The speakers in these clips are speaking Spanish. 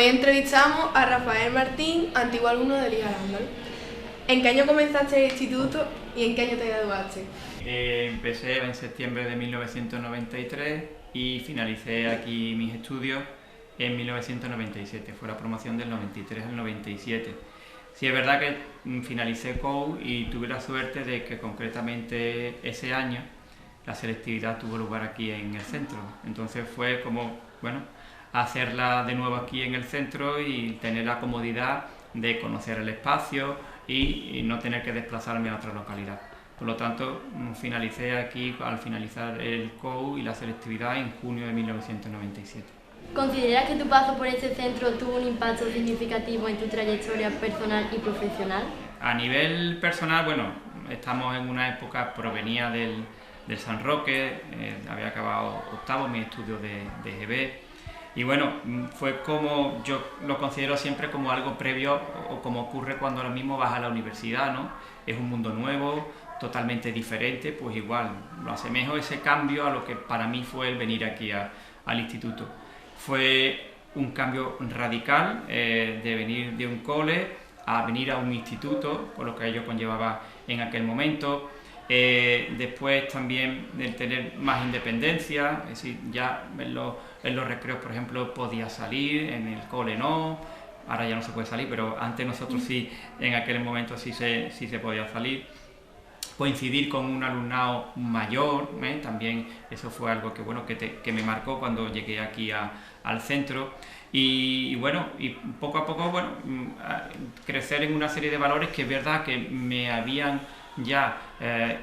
Hoy entrevistamos a Rafael Martín, antiguo alumno del IJA Arándal. ¿En qué año comenzaste el instituto y en qué año te graduaste? Empecé en septiembre de 1993 y finalicé aquí mis estudios en 1997. Fue la promoción del 93 al 97. Sí, es verdad que finalicé COU y tuve la suerte de que concretamente ese año la selectividad tuvo lugar aquí en el centro. Entonces fue como, bueno, hacerla de nuevo aquí en el centro y tener la comodidad de conocer el espacio y no tener que desplazarme a otra localidad. Por lo tanto, finalicé aquí al finalizar el COU y la selectividad en junio de 1997. ¿Consideras que tu paso por este centro tuvo un impacto significativo en tu trayectoria personal y profesional? A nivel personal, bueno, estamos en una época, provenía del San Roque, había acabado octavo mi estudio de GB y bueno, fue como, yo lo considero siempre como algo previo o como ocurre cuando ahora mismo vas a la universidad, ¿no? Es un mundo nuevo, totalmente diferente, pues igual, lo asemejo ese cambio a lo que para mí fue el venir aquí al instituto. Fue un cambio radical de venir de un cole a venir a un instituto, por lo que ello conllevaba en aquel momento. Después también de tener más independencia, es decir, ya en los recreos, por ejemplo, podía salir, en el cole no, ahora ya no se puede salir, pero antes nosotros sí, en aquel momento sí se podía salir. Coincidir con un alumnado mayor, también eso fue algo que, bueno, que me marcó cuando llegué aquí al centro. Y bueno, y poco a poco, bueno, crecer en una serie de valores que es verdad que me habían ya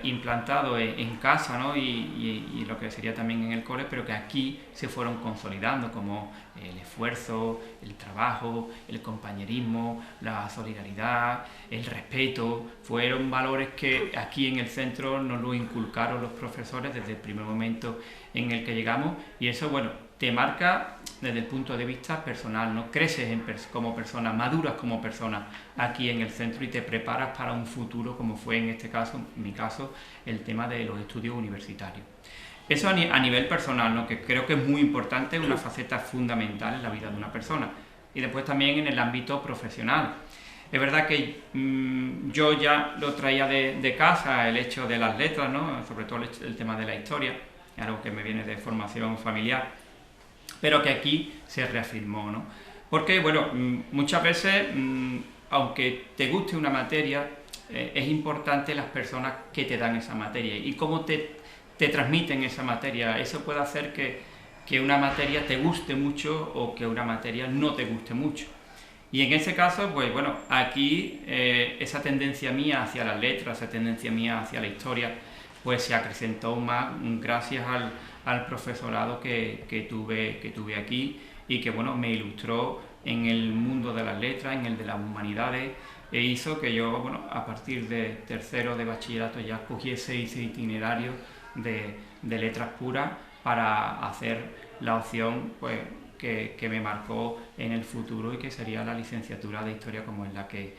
implantado en casa, ¿no? y lo que sería también en el cole, pero que aquí se fueron consolidando, como el esfuerzo, el trabajo, el compañerismo, la solidaridad, el respeto. Fueron valores que aquí en el centro nos lo inculcaron los profesores desde el primer momento en el que llegamos, y eso, bueno, te marca desde el punto de vista personal, ¿no? Creces como persona, maduras como persona aquí en el centro y te preparas para un futuro, como fue en este caso, en mi caso, el tema de los estudios universitarios. Eso a nivel personal, ¿no? Que creo que es muy importante, una faceta fundamental en la vida de una persona. Y después también en el ámbito profesional. Es verdad que yo ya lo traía de casa, el hecho de las letras, ¿no? Sobre todo el tema de la historia, algo que me viene de formación familiar, pero que aquí se reafirmó, ¿no? Porque, bueno, muchas veces, aunque te guste una materia, es importante las personas que te dan esa materia y cómo te transmiten esa materia. Eso puede hacer que una materia te guste mucho o que una materia no te guste mucho. Y en ese caso, pues bueno, aquí esa tendencia mía hacia las letras, esa tendencia mía hacia la historia, pues se acrecentó más gracias al profesorado que tuve aquí y que, bueno, me ilustró en el mundo de las letras, en el de las humanidades, e hizo que yo, bueno, a partir de tercero de bachillerato ya cogiese ese itinerario de letras puras para hacer la opción, pues, que me marcó en el futuro y que sería la licenciatura de Historia, como es la que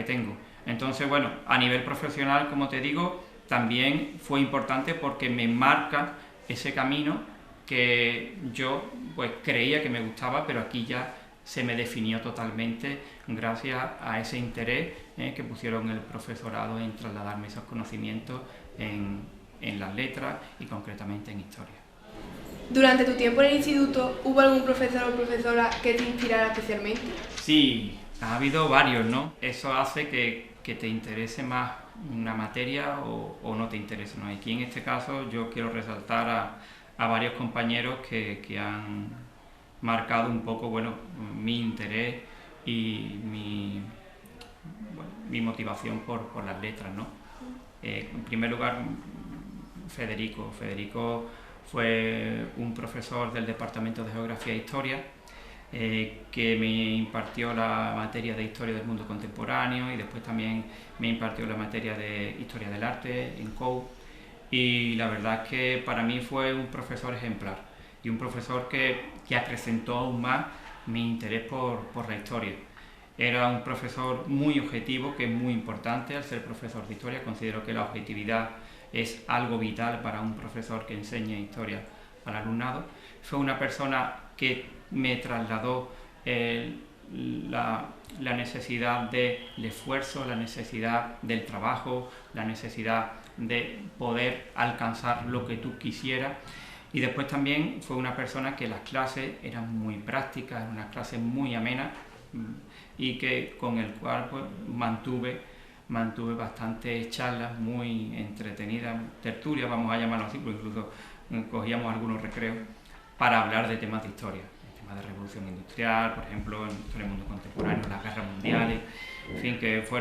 tengo. Entonces, bueno, a nivel profesional, como te digo, también fue importante porque me marca ese camino que yo, pues, creía que me gustaba, pero aquí ya se me definió totalmente gracias a ese interés que pusieron el profesorado en trasladarme esos conocimientos en las letras y concretamente en historia. Durante tu tiempo en el instituto, ¿hubo algún profesor o profesora que te inspirara especialmente? Sí, ha habido varios, ¿no? Eso hace que te interese más una materia o no te interese, ¿no? Aquí en este caso yo quiero resaltar a varios compañeros que han marcado un poco, bueno, mi interés y mi motivación por las letras, ¿no? En primer lugar, Federico fue un profesor del Departamento de Geografía e Historia que me impartió la materia de Historia del Mundo Contemporáneo y después también me impartió la materia de Historia del Arte en COU, y la verdad es que para mí fue un profesor ejemplar y un profesor que acrecentó aún más mi interés por la historia. Era un profesor muy objetivo, que es muy importante al ser profesor de historia. Considero que la objetividad es algo vital para un profesor que enseña historia al alumnado. Fue una persona que me trasladó la necesidad del esfuerzo, la necesidad del trabajo, la necesidad de poder alcanzar lo que tú quisieras. Y después también fue una persona que las clases eran muy prácticas, eran unas clases muy amenas y que con el cual pues, mantuve bastantes charlas muy entretenidas, tertulias, vamos a llamarlo así, porque incluso cogíamos algunos recreos para hablar de temas de historia, temas de revolución industrial, por ejemplo, en el mundo contemporáneo, las guerras mundiales, en fin, que fue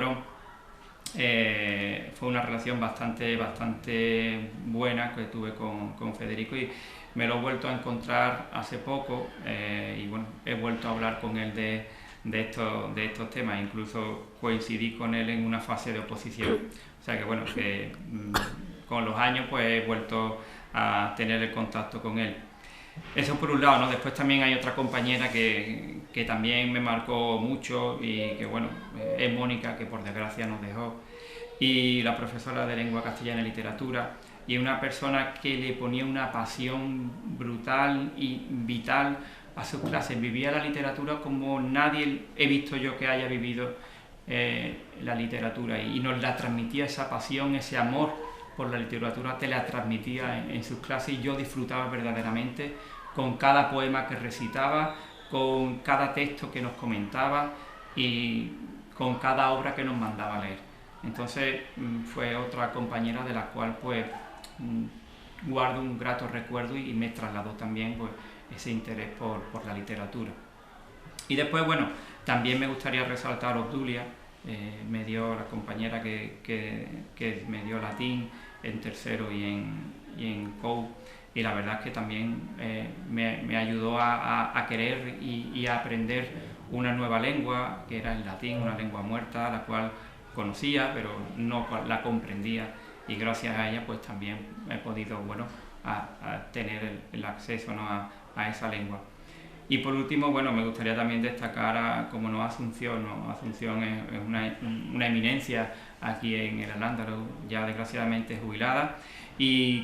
una relación bastante buena que tuve con Federico y me lo he vuelto a encontrar hace poco y bueno, he vuelto a hablar con él de estos temas, incluso coincidí con él en una fase de oposición, o sea que bueno, que con los años pues he vuelto a tener el contacto con él. Eso por un lado, ¿no? Después también hay otra compañera que también me marcó mucho y que bueno, es Mónica, que por desgracia nos dejó, y la profesora de lengua castellana y literatura, y una persona que le ponía una pasión brutal y vital a sus clases, vivía la literatura como nadie he visto yo que haya vivido la literatura y nos la transmitía esa pasión, ese amor por la literatura, te la transmitía en sus clases y yo disfrutaba verdaderamente con cada poema que recitaba, con cada texto que nos comentaba y con cada obra que nos mandaba a leer. Entonces fue otra compañera de la cual pues guardo un grato recuerdo y me trasladó también pues, ese interés por la literatura. Y después, bueno, también me gustaría resaltar Obdulia, me dio la compañera que me dio latín en tercero y en COU, y la verdad es que también me ayudó a querer y a aprender una nueva lengua, que era el latín, una lengua muerta, la cual conocía, pero no la comprendía, y gracias a ella pues también he podido, bueno, a tener el acceso, ¿no? a esa lengua. Y por último, bueno, me gustaría también destacar como no Asunción, ¿no? Asunción es una eminencia aquí en el Al-Ándalus, ya desgraciadamente jubilada, y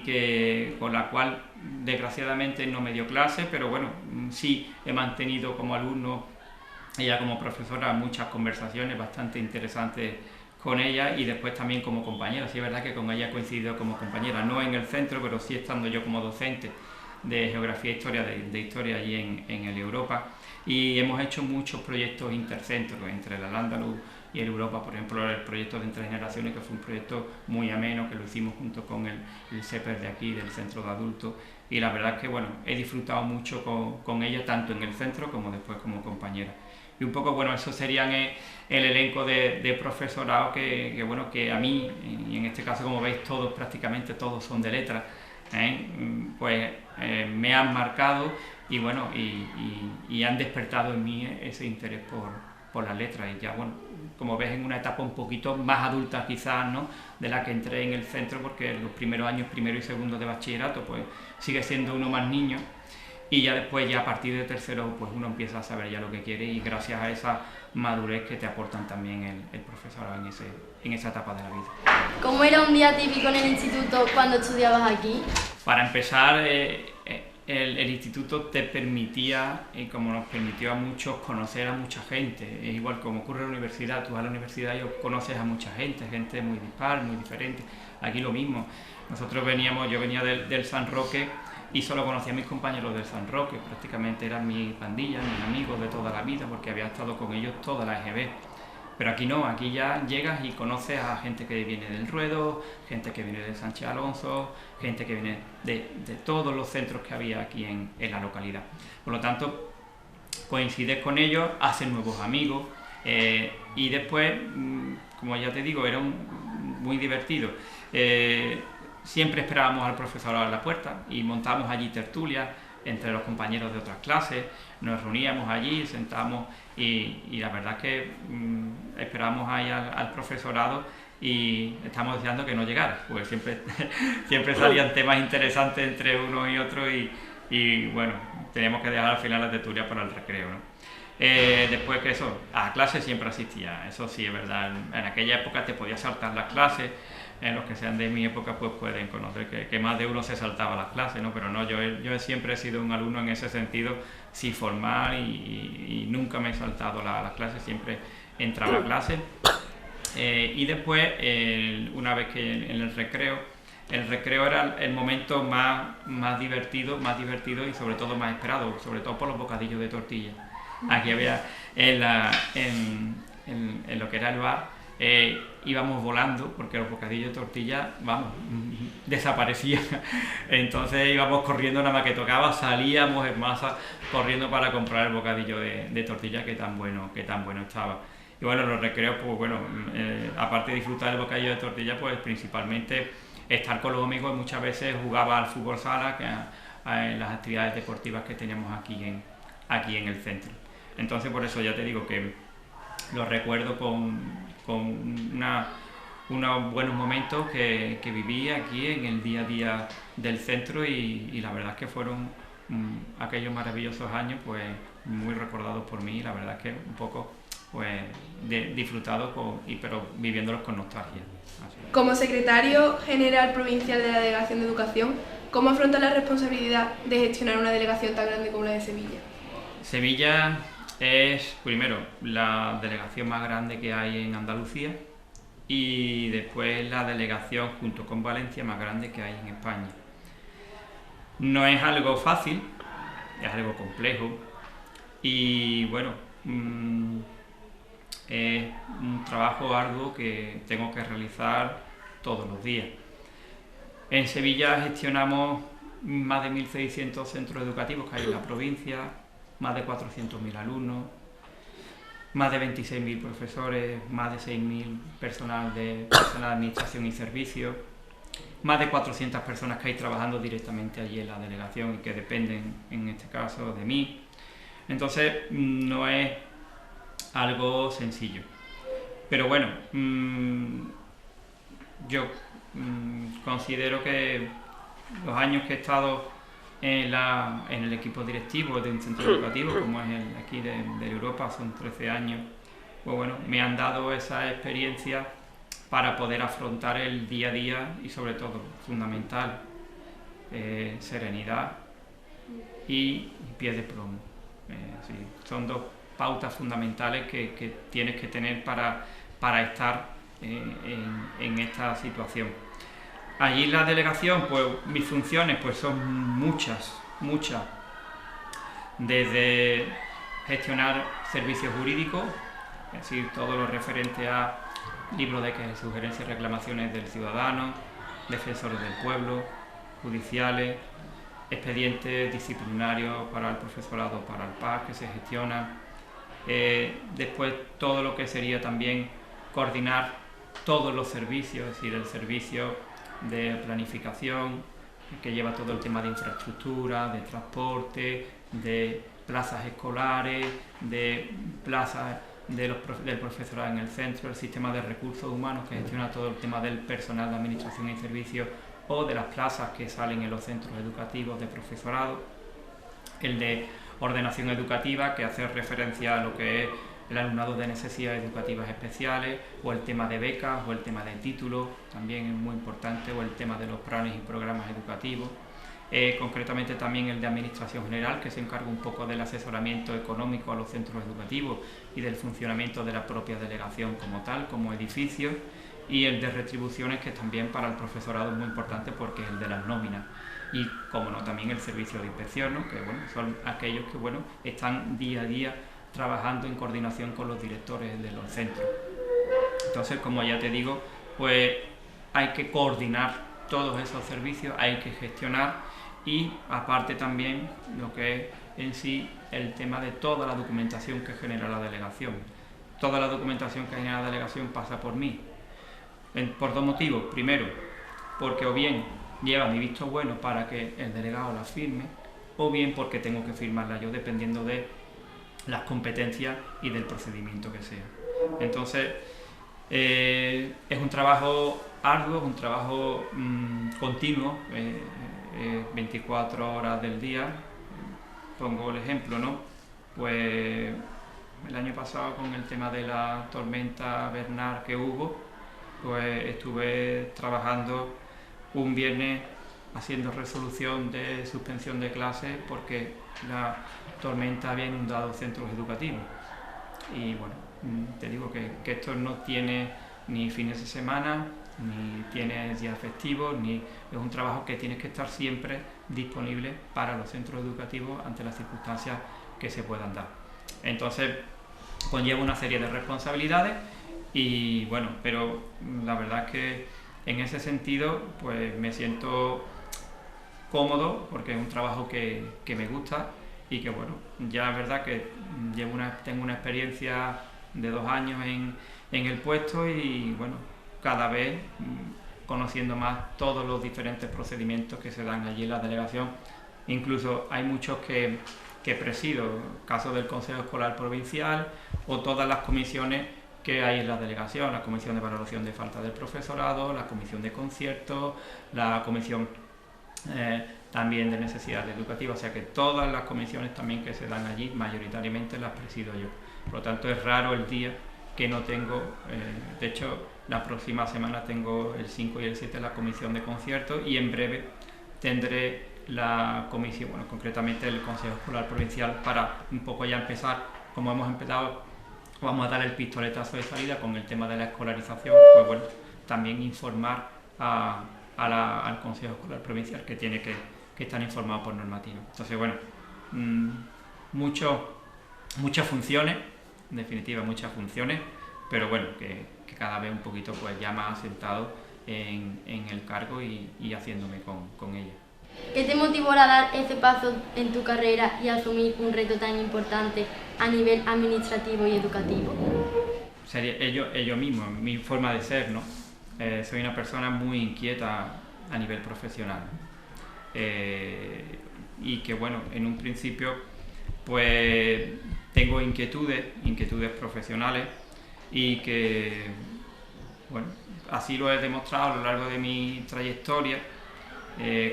con la cual desgraciadamente no me dio clase, pero bueno, sí he mantenido como alumno, ella como profesora, muchas conversaciones bastante interesantes con ella, y después también como compañera. Sí es verdad que con ella he coincidido como compañera, no en el centro, pero sí estando yo como docente de geografía e historia, de historia allí en el Europa, y hemos hecho muchos proyectos intercentros entre el Al-Ándalus y el Europa, por ejemplo el proyecto de Entre Generaciones, que fue un proyecto muy ameno, que lo hicimos junto con el CEPER de aquí, del Centro de Adultos, y la verdad es que bueno, he disfrutado mucho con ella, tanto en el centro como después como compañera. Y un poco, bueno, eso serían el elenco de profesorado que, bueno, que a mí, y en este caso como veis prácticamente todos son de letras, pues me han marcado y bueno, y han despertado en mí ese interés por las letras, y ya bueno, como ves, en una etapa un poquito más adulta quizás, ¿no?, de la que entré en el centro, porque en los primeros años, primero y segundo de bachillerato, pues sigue siendo uno más niño, y ya después, ya a partir de tercero, pues uno empieza a saber ya lo que quiere, y gracias a esa madurez que te aportan también el profesorado en esa etapa de la vida. ¿Cómo era un día típico en el instituto cuando estudiabas aquí? Para empezar, el instituto te permitía, como nos permitió a muchos, conocer a mucha gente. Es igual como ocurre en la universidad, tú vas a la universidad y conoces a mucha gente muy dispar, muy diferente. Aquí lo mismo. Yo venía del San Roque y solo conocía a mis compañeros del San Roque, prácticamente eran mi pandilla, mis amigos de toda la vida, porque había estado con ellos toda la EGB. Pero aquí no, aquí ya llegas y conoces a gente que viene del Ruedo, gente que viene de Sánchez Alonso, gente que viene de todos los centros que había aquí en la localidad. Por lo tanto, coincides con ellos, haces nuevos amigos, y después, como ya te digo, era muy divertido. Siempre esperábamos al profesorado en la puerta y montábamos allí tertulias entre los compañeros de otras clases, nos reuníamos allí, sentábamos y la verdad es que esperábamos ahí al profesorado y estábamos deseando que no llegara, porque siempre salían temas interesantes entre uno y otro y bueno, teníamos que dejar al final las tertulias para el recreo, ¿no? Después que eso, a clases siempre asistía, eso sí es verdad. En aquella época te podías saltar las clases. Los que sean de mi época pues pueden conocer que más de uno se saltaba las clases, ¿no? Pero no, yo siempre he sido un alumno en ese sentido, sin formar, y nunca me he saltado las clases, siempre entraba a clases. Y después, una vez que en el recreo era el momento más divertido y sobre todo más esperado, sobre todo por los bocadillos de tortilla. Aquí había en lo que era el bar, íbamos volando porque los bocadillos de tortilla, vamos, desaparecían. Entonces íbamos corriendo nada más que tocaba, salíamos en masa corriendo para comprar el bocadillo de tortilla que tan bueno estaba. Y bueno, los recreos, pues bueno, aparte de disfrutar del bocadillo de tortilla, pues principalmente estar con los amigos. Muchas veces jugaba al fútbol sala, en las actividades deportivas que teníamos aquí en el centro. Entonces por eso ya te digo que lo recuerdo con unos buenos momentos que viví aquí en el día a día del centro, y la verdad es que fueron aquellos maravillosos años pues muy recordados por mí, y la verdad es que un poco pues disfrutados pero viviéndolos con nostalgia. Así. Como secretario general provincial de la Delegación de Educación, ¿cómo afronta la responsabilidad de gestionar una delegación tan grande como la de Sevilla? Sevilla es, primero, la delegación más grande que hay en Andalucía, y después la delegación, junto con Valencia, más grande que hay en España. No es algo fácil, es algo complejo, y bueno, es un trabajo arduo que tengo que realizar todos los días. En Sevilla gestionamos más de 1.600 centros educativos que hay en la provincia, más de 400.000 alumnos, más de 26.000 profesores, más de 6.000 personal de administración y servicios, más de 400 personas que hay trabajando directamente allí en la delegación y que dependen, en este caso, de mí. Entonces, no es algo sencillo. Pero bueno, yo considero que los años que he estado en el equipo directivo de un centro educativo, como es el aquí de Europa, son 13 años, pues bueno, me han dado esa experiencia para poder afrontar el día a día, y sobre todo, fundamental, serenidad y pies de plomo. Sí, son dos pautas fundamentales que tienes que tener para estar en esta situación. Allí en la delegación, pues mis funciones pues son muchas, desde gestionar servicios jurídicos, es decir, todo lo referente a libros de quejas, sugerencias y reclamaciones del ciudadano, defensores del pueblo, judiciales, expedientes disciplinarios para el profesorado, para el PAS que se gestiona. Después todo lo que sería también coordinar todos los servicios, es decir, el servicio de planificación que lleva todo el tema de infraestructura, de transporte, de plazas escolares, de plazas del profesorado en el centro, el sistema de recursos humanos que gestiona todo el tema del personal de administración y servicios, o de las plazas que salen en los centros educativos de profesorado, el de ordenación educativa, que hace referencia a lo que es el alumnado de necesidades educativas especiales, o el tema de becas, o el tema de títulos, también es muy importante, o el tema de los planes y programas educativos. Concretamente también el de Administración General, que se encarga un poco del asesoramiento económico a los centros educativos y del funcionamiento de la propia delegación como tal, como edificio, y el de Retribuciones, que también para el profesorado es muy importante porque es el de las nóminas. Y, como no, también el servicio de inspección, ¿no? Que bueno, son aquellos que bueno, están día a día trabajando en coordinación con los directores de los centros. Entonces, como ya te digo, pues hay que coordinar todos esos servicios, hay que gestionar, y aparte también lo que es en sí el tema de toda la documentación que genera la delegación. Toda la documentación que genera la delegación pasa por mí, por dos motivos. Primero, porque o bien lleva mi visto bueno para que el delegado la firme, o bien porque tengo que firmarla yo, dependiendo de las competencias y del procedimiento que sea. Entonces, es un trabajo arduo, es un trabajo continuo, 24 horas del día. Pongo el ejemplo, ¿no? Pues el año pasado con el tema de la tormenta Bernard que hubo, pues estuve trabajando un viernes haciendo resolución de suspensión de clases porque la tormenta había inundado centros educativos. Y bueno, te digo que esto no tiene ni fines de semana, ni tiene días festivos, ni es un trabajo que tienes que estar siempre disponible para los centros educativos ante las circunstancias que se puedan dar. Entonces, conlleva una serie de responsabilidades y bueno, pero la verdad es que en ese sentido pues me siento cómodo porque es un trabajo que me gusta y que bueno, ya es verdad que tengo una experiencia de 2 años en el puesto y bueno, cada vez conociendo más todos los diferentes procedimientos que se dan allí en la delegación. Incluso hay muchos que presido, caso del Consejo Escolar Provincial o todas las comisiones que hay en la delegación, la comisión de valoración de falta del profesorado, la comisión de conciertos, la comisión también de necesidades educativas, o sea que todas las comisiones también que se dan allí mayoritariamente las presido yo. Por lo tanto es raro el día que no tengo, de hecho la próxima semana tengo el 5 y el 7 la comisión de conciertos y en breve tendré la comisión, bueno, concretamente el Consejo Escolar Provincial para un poco ya empezar, como hemos empezado, vamos a dar el pistoletazo de salida con el tema de la escolarización, pues bueno, también informar al Consejo Escolar Provincial que tiene que estar informado por normativa. Entonces bueno, muchas funciones, en definitiva muchas funciones, pero bueno, que cada vez un poquito pues ya más asentado en el cargo y haciéndome con ella. ¿Qué te motivó a dar ese paso en tu carrera y asumir un reto tan importante a nivel administrativo y educativo? Sería ello mismo, mi forma de ser, ¿no? Soy una persona muy inquieta a nivel profesional y que bueno, en un principio pues tengo inquietudes profesionales y que bueno, así lo he demostrado a lo largo de mi trayectoria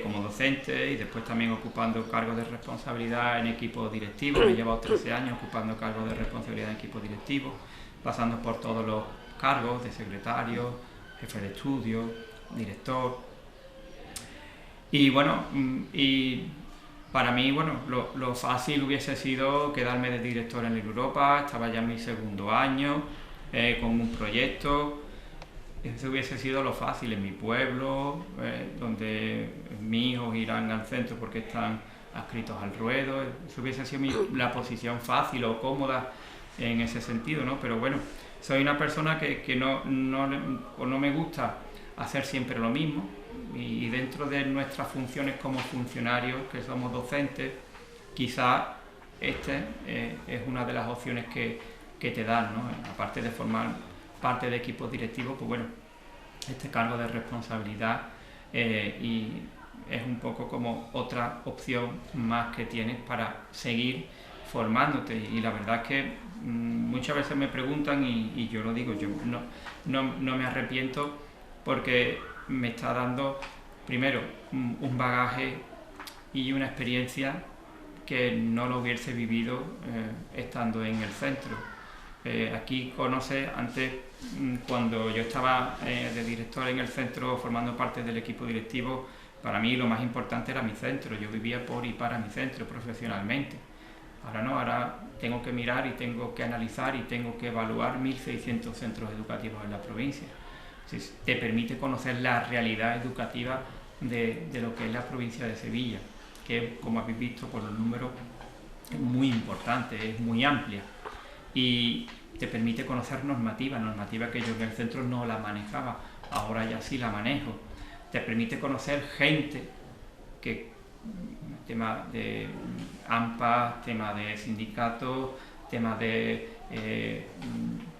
como docente y después también ocupando cargos de responsabilidad en equipos directivos. Me he llevado 13 años ocupando cargos de responsabilidad en equipos directivos, pasando por todos los cargos de secretario, jefe de estudio, director. Y bueno, y para mí, bueno, lo fácil hubiese sido quedarme de director en Europa, estaba ya en mi 2.º año, con un proyecto. Eso hubiese sido lo fácil en mi pueblo, donde mis hijos irán al centro porque están adscritos al ruedo. Eso hubiese sido la posición fácil o cómoda en ese sentido, ¿no? Pero bueno, soy una persona que no me gusta hacer siempre lo mismo y dentro de nuestras funciones como funcionarios, que somos docentes, quizás es una de las opciones que te dan, ¿no? Aparte de formar parte de equipos directivos, pues bueno, este cargo de responsabilidad y es un poco como otra opción más que tienes para seguir formándote y la verdad es que muchas veces me preguntan y yo lo digo, yo no me arrepiento porque me está dando primero un bagaje y una experiencia que no lo hubiese vivido estando en el centro. Aquí conoce, antes cuando yo estaba de director en el centro formando parte del equipo directivo, para mí lo más importante era mi centro, yo vivía por y para mi centro profesionalmente. Ahora no, ahora tengo que mirar y tengo que analizar y tengo que evaluar 1.600 centros educativos en la provincia. Entonces, te permite conocer la realidad educativa de lo que es la provincia de Sevilla, que como habéis visto por los números es muy importante, es muy amplia. Y te permite conocer normativa que yo en el centro no la manejaba, ahora ya sí la manejo. Te permite conocer gente, tema de AMPA, tema de sindicatos, tema de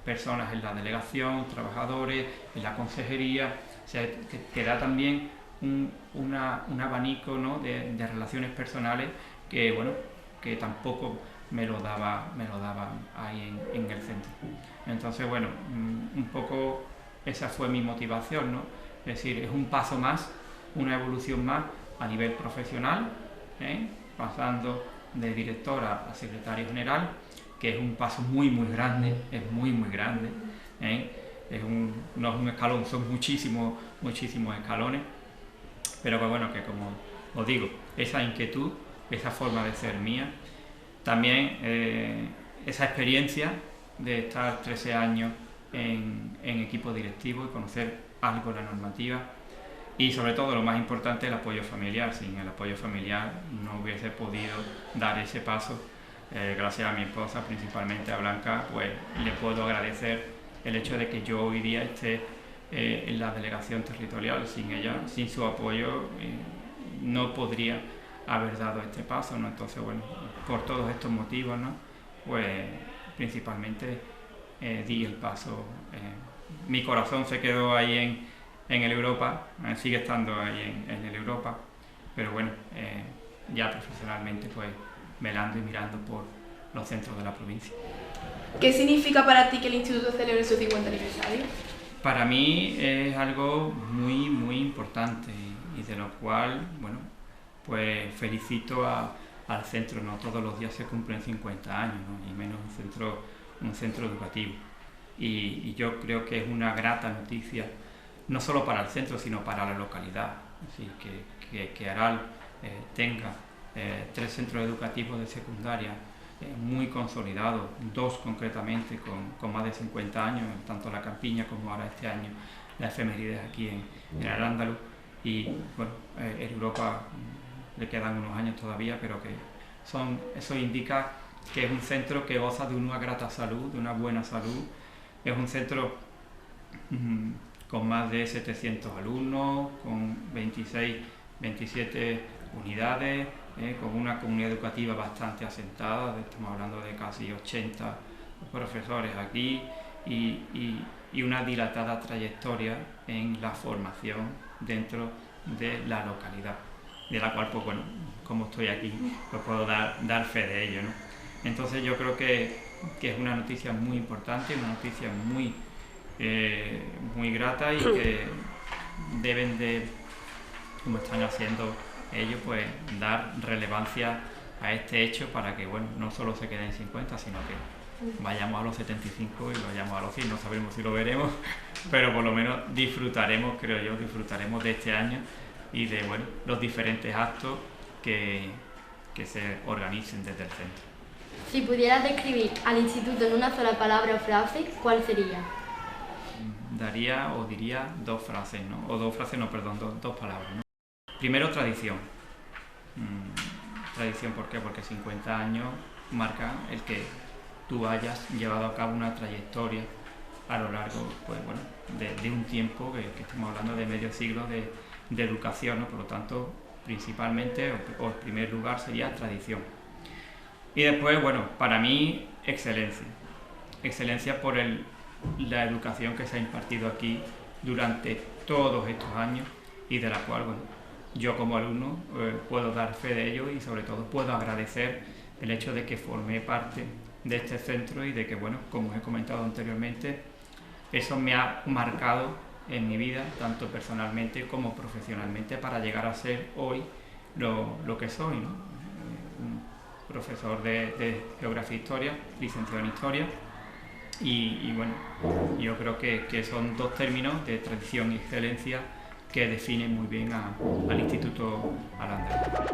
personas en la delegación, trabajadores, en la consejería, o sea, que te da también un abanico, ¿no? de relaciones personales que, bueno, que tampoco me lo daba ahí en el centro. Entonces, bueno, un poco esa fue mi motivación, ¿no? Es decir, es un paso más, una evolución más a nivel profesional, pasando de directora a secretario general, que es un paso muy grande, es muy grande, ¿eh? No es un escalón, son muchísimos escalones, pero que bueno, que como os digo, esa inquietud, esa forma de ser mía, también esa experiencia de estar 13 años en equipo directivo y conocer algo de la normativa, y sobre todo lo más importante, el apoyo familiar. Sin el apoyo familiar no hubiese podido dar ese paso. Gracias a mi esposa, principalmente a Blanca, pues le puedo agradecer el hecho de que yo hoy día esté en la delegación territorial. Sin ella, sin su apoyo, no podría haber dado este paso, ¿no? Entonces, bueno, por todos estos motivos, ¿no? Pues principalmente di el paso. Mi corazón se quedó ahí en el Europa, sigue estando ahí en el Europa, pero bueno, ya profesionalmente pues velando y mirando por los centros de la provincia. ¿Qué significa para ti que el instituto celebre su 50 aniversario? Para mí es algo muy importante y de lo cual, bueno, pues felicito al centro. No todos los días se cumplen 50 años, ¿no? Y menos un centro educativo. Y yo creo que es una grata noticia, no solo para el centro, sino para la localidad. Así que Aral tenga 3 centros educativos de secundaria muy consolidados, 2 concretamente con más de 50 años, tanto la Campiña como ahora este año la efemérides aquí en Arándalo. Y bueno, en Europa le quedan unos años todavía, pero que eso indica que es un centro que goza de una grata salud, de una buena salud. Es un centro con más de 700 alumnos, con 27 unidades, con una comunidad educativa bastante asentada. Estamos hablando de casi 80 profesores aquí y una dilatada trayectoria en la formación dentro de la localidad, de la cual, pues bueno, como estoy aquí, pues puedo dar fe de ello, ¿no? Entonces yo creo que es una noticia muy importante, una noticia muy grata, y que deben de, como están haciendo ellos, pues dar relevancia a este hecho para que, bueno, no solo se queden en 50, sino que vayamos a los 75 y vayamos a los 100. No sabemos si lo veremos, pero por lo menos disfrutaremos, creo yo, disfrutaremos de este año y de, bueno, los diferentes actos que se organicen desde el centro. Si pudieras describir al instituto en una sola palabra o frase, ¿cuál sería? Diría 2 frases, ¿no? O 2 frases, no, perdón, dos palabras, ¿no? Primero, tradición. Tradición, ¿por qué? Porque 50 años marcan el que tú hayas llevado a cabo una trayectoria a lo largo, pues bueno, de un tiempo que estamos hablando de medio siglo de educación, ¿no? Por lo tanto, principalmente, o en primer lugar, sería tradición. Y después, bueno, para mí, excelencia. Excelencia por la educación que se ha impartido aquí durante todos estos años, y de la cual, bueno, yo como alumno puedo dar fe de ello, y sobre todo puedo agradecer el hecho de que formé parte de este centro y de que, bueno, como os he comentado anteriormente, eso me ha marcado en mi vida, tanto personalmente como profesionalmente, para llegar a ser hoy lo que soy, ¿no? Un profesor de Geografía e Historia, licenciado en Historia, y bueno, yo creo que son 2 términos de tradición y excelencia que definen muy bien al Instituto Al Andalus.